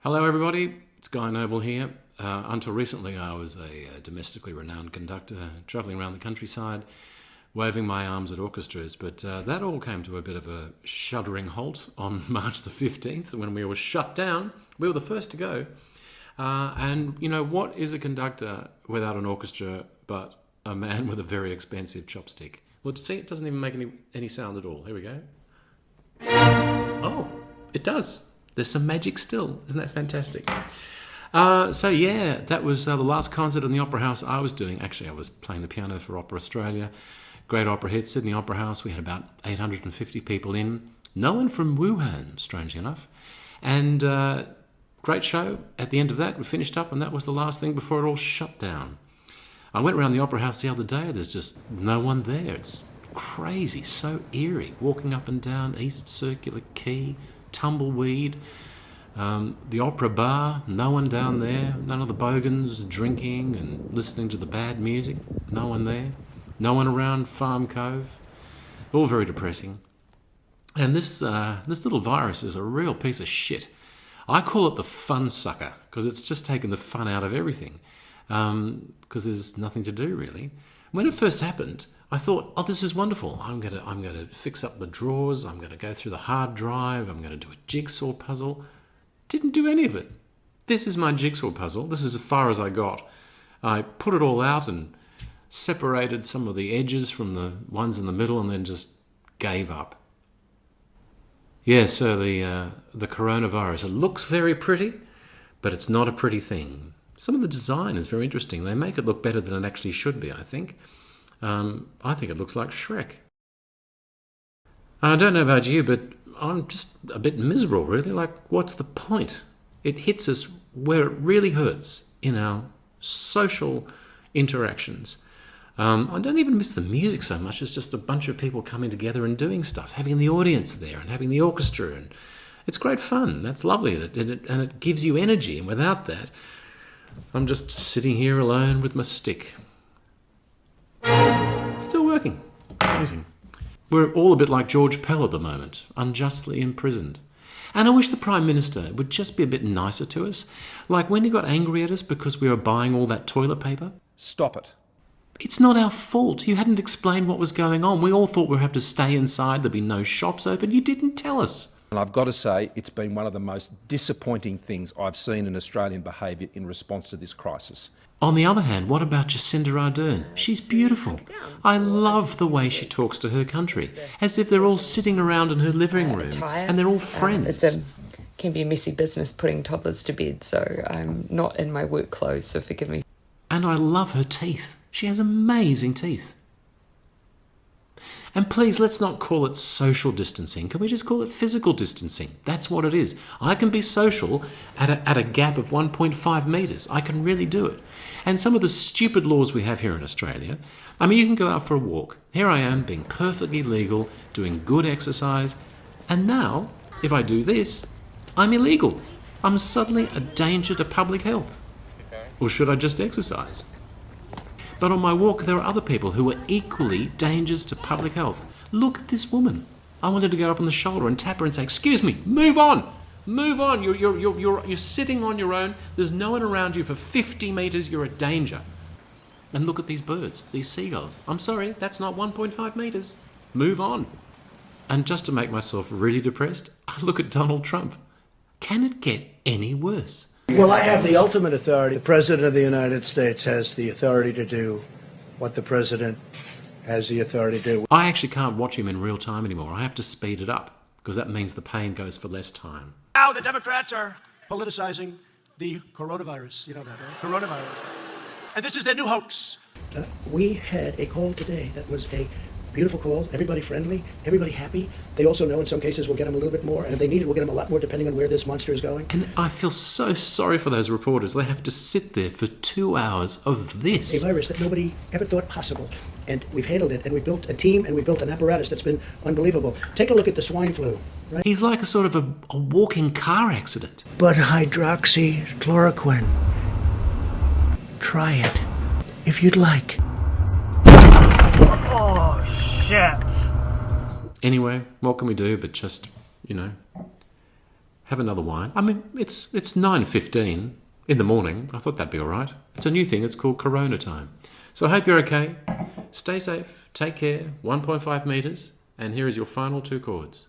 Hello everybody, it's Guy Noble here. Until recently I was a domestically renowned conductor, travelling around the countryside, waving my arms at orchestras, but that all came to a bit of a shuddering halt on March the 15th when we were shut down. We were the first to go. And you know, what is a conductor without an orchestra but a man with a very expensive chopstick? Well, see, it doesn't even make any sound at all. Here we go. Oh, it does. There's some magic still. Isn't that fantastic? So yeah, that was the last concert in the Opera House I was doing. Actually, I was playing the piano for Opera Australia. Great opera hit, Sydney Opera House. We had about 850 people in. No one from Wuhan, strangely enough. And great show. At the end of that, we finished up, and that was the last thing before it all shut down. I went around the Opera House the other day. There's just no one there. It's crazy, so eerie. Walking up and down East Circular Quay, tumbleweed, the opera bar, no one down there, none of the bogans drinking and listening to the bad music, no one there, no one around Farm Cove, all very depressing. And this little virus is a real piece of shit. I call it the fun sucker because it's just taken the fun out of everything, because there's nothing to do really. When it first happened, I thought, oh, this is wonderful. I'm gonna fix up the drawers. I'm gonna go through the hard drive. I'm gonna do a jigsaw puzzle. Didn't do any of it. This is my jigsaw puzzle. This is as far as I got. I put it all out and separated some of the edges from the ones in the middle, and then just gave up. Yeah, so the coronavirus. It looks very pretty, but it's not a pretty thing. Some of the design is very interesting. They make it look better than it actually should be, I think. I think it looks like Shrek. I don't know about you, but I'm just a bit miserable, really. Like, what's the point? It hits us where it really hurts, in our social interactions. I don't even miss the music so much. It's just a bunch of people coming together and doing stuff, having the audience there and having the orchestra. And it's great fun. That's lovely. And it gives you energy. And without that, I'm just sitting here alone with my stick. Still working. Amazing. We're all a bit like George Pell at the moment, unjustly imprisoned. And I wish the Prime Minister would just be a bit nicer to us. Like when he got angry at us because we were buying all that toilet paper. Stop it. It's not our fault. You hadn't explained what was going on. We all thought we'd have to stay inside. There'd be no shops open. You didn't tell us. And I've got to say, it's been one of the most disappointing things I've seen in Australian behaviour in response to this crisis. On the other hand, what about Jacinda Ardern? She's beautiful. I love the way she talks to her country, as if they're all sitting around in her living room and they're all friends. It can be a messy business putting toddlers to bed, so I'm not in my work clothes, so forgive me. And I love her teeth. She has amazing teeth. And please, let's not call it social distancing. Can we just call it physical distancing? That's what it is. I can be social at a gap of 1.5 metres. I can really do it. And some of the stupid laws we have here in Australia, I mean, you can go out for a walk. Here I am being perfectly legal, doing good exercise. And now, if I do this, I'm illegal. I'm suddenly a danger to public health. Or should I just exercise? But on my walk, there are other people who are equally dangers to public health. Look at this woman. I wanted to go up on the shoulder and tap her and say, "Excuse me, move on. Move on. You're sitting on your own. There's no one around you for 50 metres. You're a danger." And look at these birds, these seagulls. I'm sorry, that's not 1.5 metres. Move on. And just to make myself really depressed, I look at Donald Trump. Can it get any worse? Well, I have the ultimate authority. The President of the United States has the authority to do what the President has the authority to do. I actually can't watch him in real time anymore. I have to speed it up because that means the pain goes for less time. Now the Democrats are politicizing the coronavirus. You know that, right? Coronavirus. And this is their new hoax. We had a call today that was a beautiful call, everybody friendly, everybody happy. They also know in some cases we'll get them a little bit more, and if they need it, we'll get them a lot more depending on where this monster is going. And I feel so sorry for those reporters. They have to sit there for 2 hours of this. A virus that nobody ever thought possible. And we've handled it, and we've built a team, and we've built an apparatus that's been unbelievable. Take a look at the swine flu, right? He's like a sort of a walking car accident. But hydroxychloroquine. Try it, if you'd like. Oh, shit. Anyway, what can we do but just, have another wine. I mean, it's 9:15 in the morning. I thought that'd be all right. It's a new thing. It's called Corona time. So I hope you're okay. Stay safe. Take care. 1.5 meters. And here is your final 2 chords.